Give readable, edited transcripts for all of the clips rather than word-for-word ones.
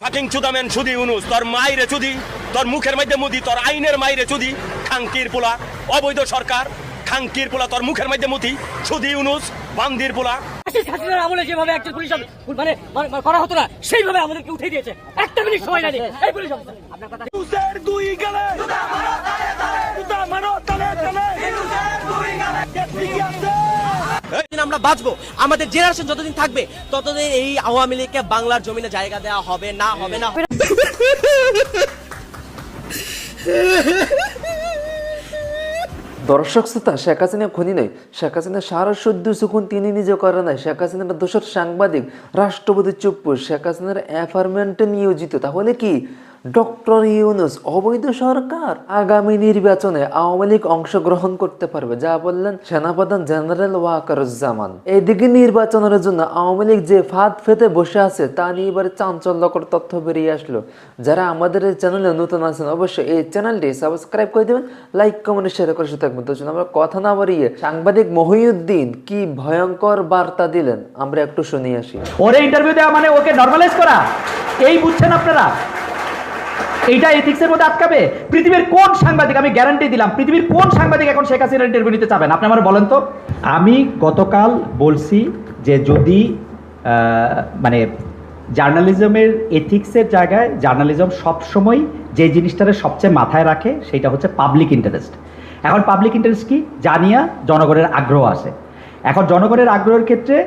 Fucking চুদামেন সুদি ইউনুস তোর মাইরে চুদি তোর মুখের মধ্যে মুদি তোর আইনের মাইরে চুদি খাঙ্কির পোলা অবৈধ সরকার খাঙ্কির পোলা তোর মুখের মধ্যে মুতি সুদি ইউনুস বান্দির পোলা আমলে যেভাবে একটা পুলিশ মানে করা হতো না সেইভাবে আমাদেরকে উঠে দিয়েছে একটা মিনিট সময় লাগে এই পুলিশ অফিসার আপনার কথা দুই গেলে আমরা বাঁচবো আমাদের জেনারেশন যতদিন থাকবে ততদিন এই আওয়ামী লীগকে বাংলার জমিনে জায়গা দেওয়া হবে না হবে না দর্শক শ্রোতা, শেখ হাসিনা খুনি নয়। শেখ হাসিনা সারা সদ্য সুখুন তিনি নিজে করে নাই। শেখ হাসিনার দোষর সাংবাদিক, রাষ্ট্রপতি চুপ। শেখ হাসিনার অ্যাপার্টমেন্টে নিয়োজিত। তাহলে কি ডক্টর ইউনুস অবৈধ সরকার? আগামী নির্বাচনে আওয়ামী লীগ অংশগ্রহণ করতে পারবে, যা বললেন সেনাপ্রধান জেনারেল ওয়াকারুজ্জামান। এদিকে নির্বাচনের জন্য আওয়ামী লীগ যে ফাঁদ ফেতে বসে আছে তা নিয়ে এবারে চাঞ্চল্যকর তথ্য বেরিয়ে আসলো। যারা আমাদের এই চ্যানেলে নতুন আছেন অবশ্যই এই চ্যানেলটি সাবস্ক্রাইব করে দেবেন, লাইক কমেন্ট শেয়ার করে থাকবেন। তো আমরা কথা না বাড়িয়ে সাংবাদিক মহিউদ্দিন কি ভয়ঙ্কর বার্তা দিলেন আমরা একটু শুনে আসি। ওরে ইন্টারভিউ দেওয়া মানে ওকে নরমালাইজ করা, এই বুঝছেন আপনারা? এইটা এথিক্সের মধ্যে আটকাবে? পৃথিবীর কোন সাংবাদিক, আমি গ্যারান্টি দিলাম, পৃথিবীর কোন সাংবাদিক এখন শেখ হাসিনার ইন্টারভিউ নিতে চাবেন? আপনি আমার বলেন তো। আমি গতকাল বলছি যে যদি মানে জার্নালিজমের এথিক্সের জায়গায় জার্নালিজম সবসময় যে জিনিসটারে সবচেয়ে মাথায় রাখে সেটা হচ্ছে পাবলিক ইন্টারেস্ট। এখন পাবলিক ইন্টারেস্ট কি জানিয়া জনগণের আগ্রহ আসে। এখন জনগণের আগ্রহের ক্ষেত্রে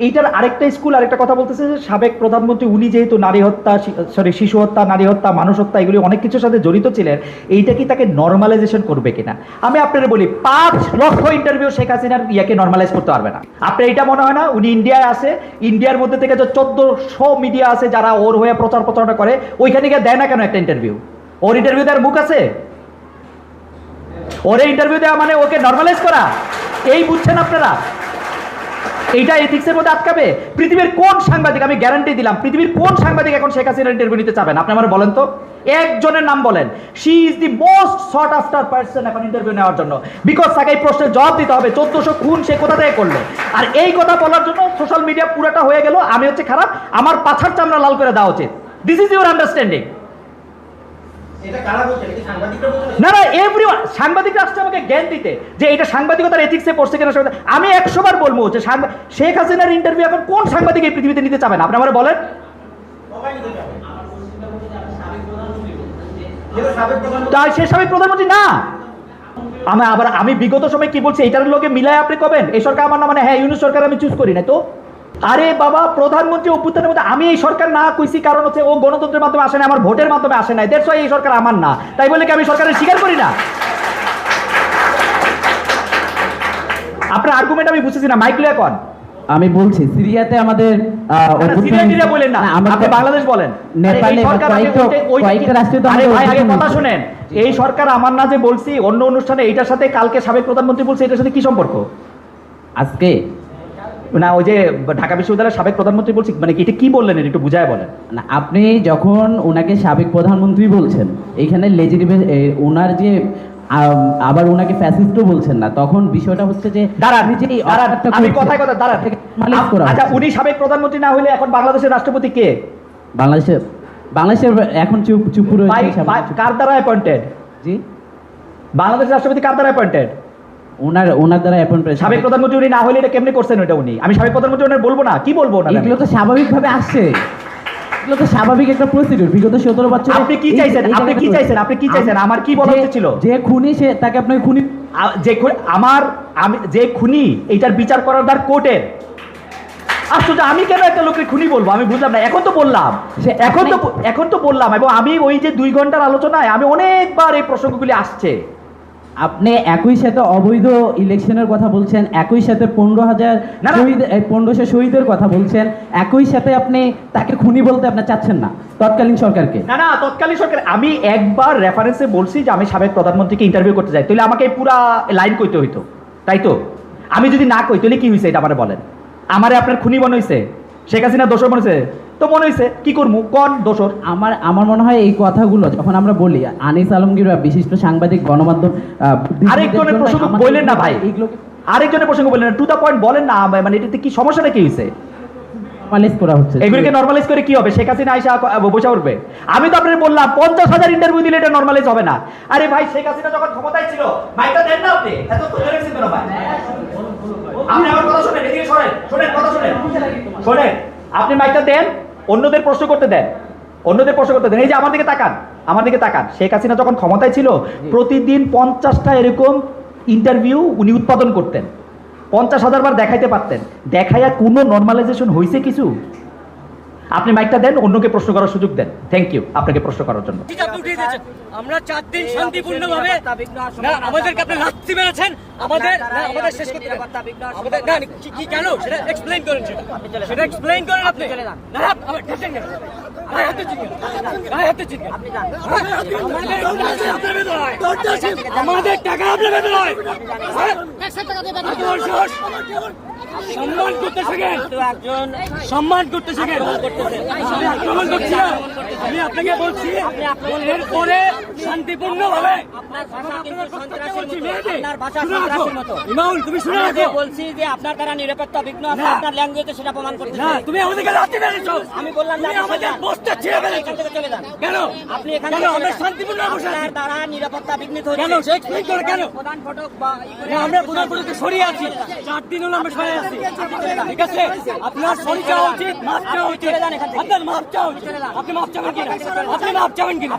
এইটার আরেকটা স্কুল আরেকটা কথা বলতেছে যে সাবেক প্রধানমন্ত্রী উনি যেহেতু নারী হত্যা শিশু হত্যা, নারী হত্যা, মানুষ হত্যা এগুলি অনেক কিছুর সাথে জড়িত ছিলেন, এইটা কি তাকে নর্মালাইজেশন করবে কিনা? আমি আপনারা বলি 5 লক্ষ ইন্টারভিউ শেখ হাসিনার ইয়াকে নর্মালাইজ করতে পারবে না। আপনার এটা মনে হয় না উনি ইন্ডিয়ায় আসে, ইন্ডিয়ার মধ্যে থেকে যে 1400 মিডিয়া আছে যারা ওর হয়ে প্রচার প্রচারণা করে, ওইখানে গিয়ে দেয় না কেন একটা ইন্টারভিউ? ওর ইন্টারভিউ দেওয়ার মুখ আছে? ওরে ইন্টারভিউ দেওয়া মানে ওকে নর্মালাইজ করা, এই বুঝছেন আপনারা? এইটা এথিক্সের মধ্যে আটকাবে? পৃথিবীর কোন সাংবাদিক, আমি গ্যারান্টি দিলাম, পৃথিবীর কোন সাংবাদিক এখন শেখ হাসিনার ইন্টারভিউ নিতে চাবেন? আপনি আমার বলেন তো, একজনের নাম বলেন। She is the most sort after person এখন ইন্টারভিউ নেওয়ার জন্য, বিকজ তাকে এই প্রশ্নের জবাব দিতে হবে 1400 খুন সে কোথা থেকে করলো। আর এই কথা বলার জন্য সোশ্যাল মিডিয়া পুরোটা হয়ে গেল আমি হচ্ছে খারাপ, আমার পাছার চামড়া লাল করে দেওয়া উচিত। This is your understanding? না না, এভরিওয়ান সাংবাদিকরা আসছে আমাকে জ্ঞান দিতে যে এটা সাংবাদিকতার এথিক্সে পড়ছে কিনা। আমি 100 বার বলবো যে শেখ হাসিনার ইন্টারভিউ এখন কোন সাংবাদিক এই পৃথিবীতে নিতে চাবেন? আপনি আমার বলেন। সে সাবেক প্রধানমন্ত্রী না। আমি বিগত সময় কি বলছি এটার লোকে মিলায় আপনি কবেন এই সরকার আমার না, মানে হ্যাঁ ইউনুস সরকার আমি চুজ করি না তো। আরে বাবা, প্রধানমন্ত্রী অভ্যুত্থানের মধ্যে আমি এই সরকার না কইছি, কারণ হচ্ছে ও গণতন্ত্রের মাধ্যমে আসে না, আমার ভোটের মাধ্যমে আসে নাই, দ্যাটস ওয়াই এই সরকার আমার না। তাই বলে কি আমি সরকারের স্বীকার করি না? আপনার আর্গুমেন্ট আমি বুঝতেছি না, মাইক লিয়া কোন? আমি বলছি সিরিয়াতে আমাদের সিরিয়া বলেন না, আপনি বাংলাদেশ বলেন। নেপালে কয়েকটা রাষ্ট্রীয় কথা শুনেন, এই সরকার আমার না যে বলছি অন্য অনুষ্ঠানে, এইটার সাথে কালকে সাবেক প্রধানমন্ত্রী বলছে, এটার সাথে কি সম্পর্ক? আজকে না, ওই যে ঢাকা বিশ্ববিদ্যালয়ের সাবেক প্রধানমন্ত্রী বলছি, মানে এটা কি বললেন একটু বুঝায় বলেন না। আপনি যখন ওনাকে সাবেক প্রধানমন্ত্রী বলছেন, এইখানে ওনার যে আবার ওনাকে ফ্যাসিস্টও বলছেন না, তখন বিষয়টা হচ্ছে যে আমি কথায় কথা দাঁড়ান। আচ্ছা, উনি সাবেক প্রধানমন্ত্রী না হলে এখন বাংলাদেশের রাষ্ট্রপতি কে? বাংলাদেশের এখন চুপ রয়েছে। কার দ্বারা অ্যাপয়েন্টেড? জি, বাংলাদেশের রাষ্ট্রপতি কার দ্বারা অ্যাপয়েন্টেড? ওনার দ্বারা অ্যাপয়েন্টেড। সাবেক প্রধানমন্ত্রী উনি না হলে এটা কেমনে করছেন? ওটা উনি, আমি সাবেক প্রধানমন্ত্রী ওনার বলবো না, কি বলবো না? এগুলো তো স্বাভাবিকভাবে আসছে, এগুলো তো স্বাভাবিক একটা প্রসিডিউর। বিগত 17 বছর আপনি কি চাইছেন? আপনি কি চাইছেন? আপনি কি চাইছেন? আমার কি বলা উচিত ছিল? যে খুনি সে তাকে আপনি খুনি, আমি যে খুনি এইটার বিচার করার দার কোর্টের। আশ্চর্য, আমি কেন একটা লোকের খুনি বলবো? আমি বুঝলাম না। এখন তো বললাম, এখন তো বললাম, এবং আমি ওই যে 2 ঘন্টার আলোচনায় আমি অনেকবার এই প্রসঙ্গগুলি আসছে। আপনি একই সাথে অবৈধ ইলেকশনের কথা বলছেন, একই সাথে 1500 শহীদের কথা বলছেন, একই সাথে আপনি তাকে খুনি বলতে আপনি চাচ্ছেন না তৎকালীন সরকারকে। না, তৎকালীন সরকার আমি একবার রেফারেন্সে বলছি যে আমি সাবেক প্রধানমন্ত্রীকে ইন্টারভিউ করতে যাই, তাহলে আমাকে পুরা লাইন কইতে হইতো, তাই তো? আমি যদি না কই তাহলে কি হয়েছে এটা আমারে বলেন? আমারে আপনার খুনি মনে হয়েছে? শেখ হাসিনা দোষর মনে হয়েছে? তো মনে হয়েছে, কি করবো, কোন দোষর? আমার মনে হয় এই কথাগুলো যখন আমরা বলি, আনিস আলমগীর বিশিষ্ট সাংবাদিক, গণমাধ্যম আরেকজনের প্রসঙ্গ বললেন না ভাই, আরেকজনের প্রসঙ্গ বললেন না, টু দা পয়েন্ট বলেন না, মানে এটাতে কি সমস্যাটা কি হয়েছে? নরমালাইজ করা হচ্ছে। এগুলিকে নরমালাইজ করে কি হবে? শেখ হাসিনা আইসা বসে উঠবে? আমি তো আপনাদের বললাম 50,000 ইন্টারভিউ দিলে এটা নরমালাইজ হবে না। আরে ভাই, শেখ হাসিনা যখন ক্ষমতায় ছিল মাইকটা দেন না আপনি, এত তো ধরেছেন কেন ভাই? আপনি আমার কথা শুনেন, এদিকে শুনেন, শুনেন কথা শুনেন, শুনেন। আপনি মাইকটা দেন, অন্যদের প্রশ্ন করতে দেন, অন্যদের প্রশ্ন করতে দেন। এই যে আমার দিকে তাকান, আমার দিকে তাকান। শেখ হাসিনা যখন ক্ষমতায় ছিল প্রতিদিন 50টা এরকম ইন্টারভিউ উনি উৎপাদন করতেন, 50,000 বার দেখাইতে পারতেন। দেখাইয়া কোনো নরমালাইজেশন হয়েছে কিছু? আপনি মাইকটা দেন, অন্যকে প্রশ্ন করার সুযোগ দেন। থ্যাংক ইউ আপনাকে প্রশ্ন করার জন্য। আমরা 4 দিন শান্তিপূর্ণভাবে, না আমাদেরকে আপনি লাথি মেরেছেন, আমাদের শেষ করতে আমাদের না কি কেন সেটা এক্সপ্লেইন করেন, সেটা এক্সপ্লেইন করেন আপনি। না আমার টেনশন নেই, আমার হাতে চিকেন, আমার হাতে চিকেন, আমাদের টাকা আপনার বেতন হয়, সম্মান করতে শেখেন, সম্মান করতে শেখেন। আমি আক্রমণ করছি না, আমি আপনাকে বলছি এরপরে শান্তিপূর্ণ ভাবে ইমাউল তুমি শুনে রাখো, বলছি যে আপনার দ্বারা নিরাপত্তা বিঘ্ন আছে, আপনার ল্যাঙ্গুয়েজে সেটা প্রমাণ করতে। না তুমি আমাদেরকে লাথি মেরেছো, আমি বললাম তুমি আমাদের বসতে ছেড়ে ফেলেছো, চলে যান। কেন আপনি এখানে কেন আমরা শান্তিপূর্ণ বসে আছি? আপনার দ্বারা নিরাপত্তা বিঘ্নিত হচ্ছে। কেন সে এক্সপ্লেইন করে কেন? প্রধান ফটক বা না, আমরা প্রধান ফটকে সরিয়ে আছি, 4 দিন হলো আমরা সরিয়ে আছি, ঠিক আছে? আপনার সরি চাওয়া উচিত, মাফ চাওয়া উচিত, আপনার মাফ চাওয়া উচিত। আপনি মাফ চাবেন কিনা? আপনি মাফ চাবেন কিনা?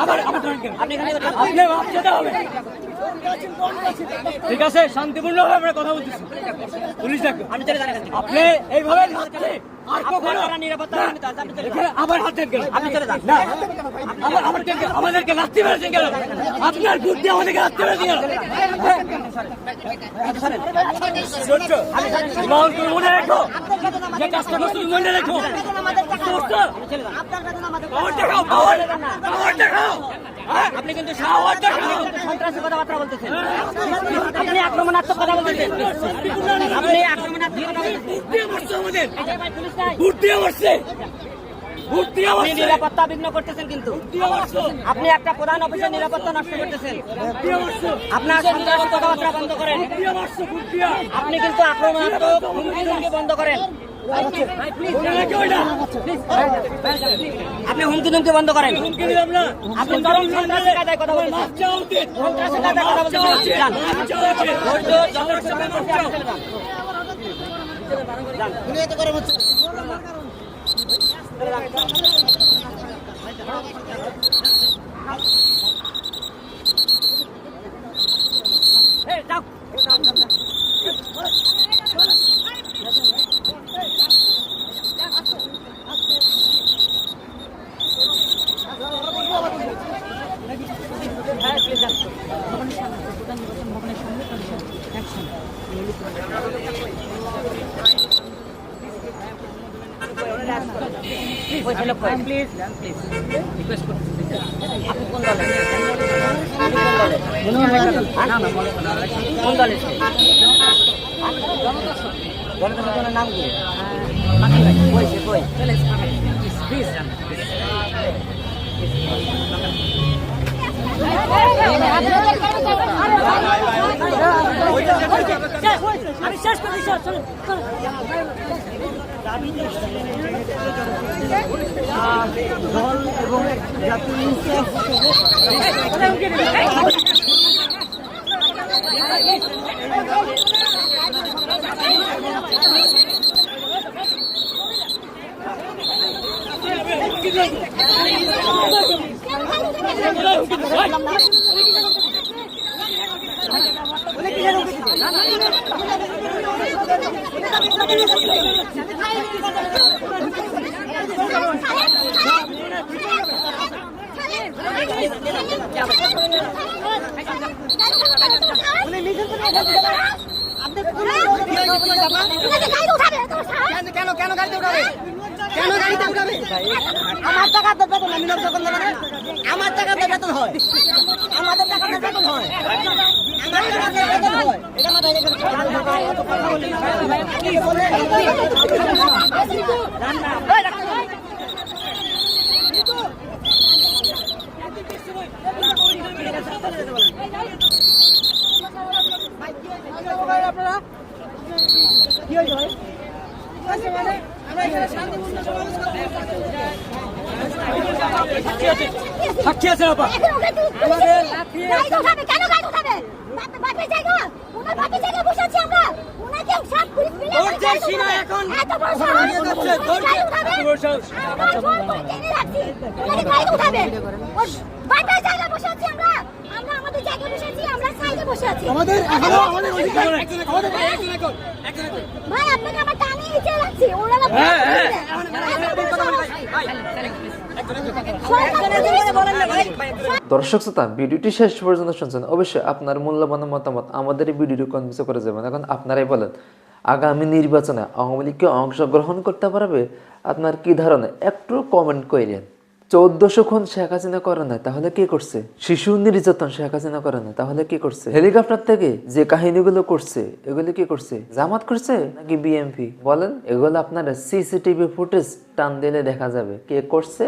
আবার ধরেন কিনা? আপনি মাফ চাইতে হবে, ঠিক আছে? শান্তিপূর্ণভাবে আমরা কথা বলতেছি, পুলিশ ডাকো, আমি চলে যান এখান থেকে। আপনি এইভাবে লাথি আর আপনার কখনো দ্বারা নিরাপত্তা বিঘ্নিত আছে, আপনি চলে যান। এখানে আবার হাত দেন কেন? আপনি চলে যান। না, আমাদেরকে লাথি মেরেছেন কেন? আপনার বুদ্ধি আমাদেরকে লাথি মেরেছেন কেন? ইমাম, তুমি মনে রেখো, যে কাজটা করছো তুমি মনে রেখো। পাওয়ার দেখাও, পাওয়ার দেখাও। আপনি কিন্তু পাওয়ার দেখাও। সন্ত্রাসী কথাবার্তা বলতেছেন, আপনি আক্রমণাত্মক কথা বলতেছেন, আপনি আক্রমণাত্মক কথা বলতেছেন। বুদ্ধি মারছে আমাদের, পুলিশ নাই, বুদ্ধি মারছে, বুদ্ধি আপনি মারছে, নিরাপত্তা বিঘ্ন করতেছেন, কিন্তু বুদ্ধি মারছে, আপনি একটা প্রধান অফিসের নিরাপত্তা নষ্ট করতেছেন। বুদ্ধি মারছে, আপনার সন্ত্রাসী কথাবার্তা বন্ধ করেন। বুদ্ধি মারছে, বুদ্ধি। আপনি কিন্তু আক্রমণাত্মক হুমকি বন্ধ করেন। মনে রেখো এটা। আপনি হুমকি দুমকি বন্ধ করেন। হুমকি দিলাম না। আপনি চরম সন্ত্রাসী কায়দায় কথা বলতেছেন। মাফ চাওয়া উচিত। সন্ত্রাসী কায়দায় কথা বলতেছেন। যান। মাফ চাওয়া উচিত। ধৈর্য, যথেষ্ট সময় মধ্যে আপনি চলে যান। এই, যাও। ওই ছেলে কই? প্লিজ রিকোয়েস্ট করছি, আপনি কোন দলে? কোন দলে? জনতার নাম কি? কই সে কই? প্লিজ আমি শেষ করে দিচ্ছি, চলুন, চলুন। দল এবং জাতীয় আমার টাকা বেতন আমি লোক যখন দেবো না, আমার টাকা বেতন হয়, আমাদের টাকা বেতন হয়, আমার টাকা বেতন হয়। এটা মাথায় রেখে আপনারা কি হয়েছে ভাই? সাক্ষী আছেন আপা আমাদের গাইড উঠাবে কেন গাইড উঠাবে বাপের জায়গা ওনার বাপের জায়গায় বসে আছি আমরা ওনাকে সব পুলিশ মিলে দরজার সীমা এখন এত বড় সাহস গাইড উঠাবে আমরা ফোন করে জেনে রাখছি ওনাকে গাইড উঠাবে ওর বাপের জায়গায় বসে আছি আমরা আমরা আমাদের জায়গায় বসে আছি আমরা সাইডে বসে আছি আমাদের এখনো আমাদের অধিকার ভাই আপনাকে আমরা টানিয়ে নিচে রাখছি ওনারা দর্শক শ্রোতা, ভিডিওটি শেষ পর্যন্ত শুনছেন, অবশ্যই আপনার মূল্যবান মতামত আমাদের এই ভিডিওটি কনভিন্স করে যাবেন। এখন আপনারাই বলেন, আগামী নির্বাচনে আওয়ামী লীগ কি অংশগ্রহণ করতে পারবে? আপনার কি ধারণা একটু কমেন্ট করেন। 1400 খুন শেখ হাসিনা করে না, তাহলে কি করছে? শিশু নির্যাতন শেখ হাসিনা করে না, তাহলে কি করছে? হেলিকপ্টার থেকে যে কাহিনীগুলো করছে, এগুলো কি করছে? জামাত করছে নাকি বিএমপি? বলেন, এগুলো আপনার সিসিটিভি ফুটেজ টান দিলে দেখা যাবে কে করছে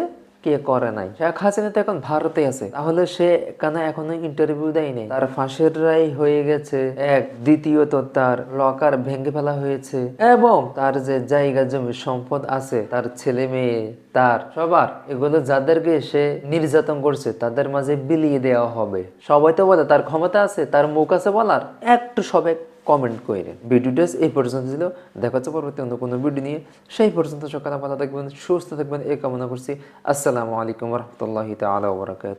কে করে নাই। শেখ হাসিনা তো এখন ভারতে আছে, তাহলে সে কেন এখনো ইন্টারভিউ দেয়নি? তার ফাঁসির রায় হয়ে গেছে এক, দ্বিতীয়ত তার লকার ভেঙে ফেলা হয়েছে এবং তার যে জায়গা জমি সম্পদ আছে, তার ছেলে মেয়ে, তার সবার এগুলো যাদেরকে সে নির্যাতন করছে তাদের মাঝে বিলিয়ে দেওয়া হবে। সবাই তো বলে তার ক্ষমতা আছে, তার মুখ আছে বলার, একটু সবাই কমেন্ট করে। ভিডিওটা এই পর্যন্ত ছিল, দেখা হচ্ছে পরবর্তী অন্য কোনো ভিডিও নিয়ে। সেই পর্যন্ত সকালে ভালো থাকবেন, সুস্থ থাকবেন এই কামনা করছি। আসসালামু আলাইকুম রহমতুল্লাহি তাআলা ওয়া বারাকাতুহু।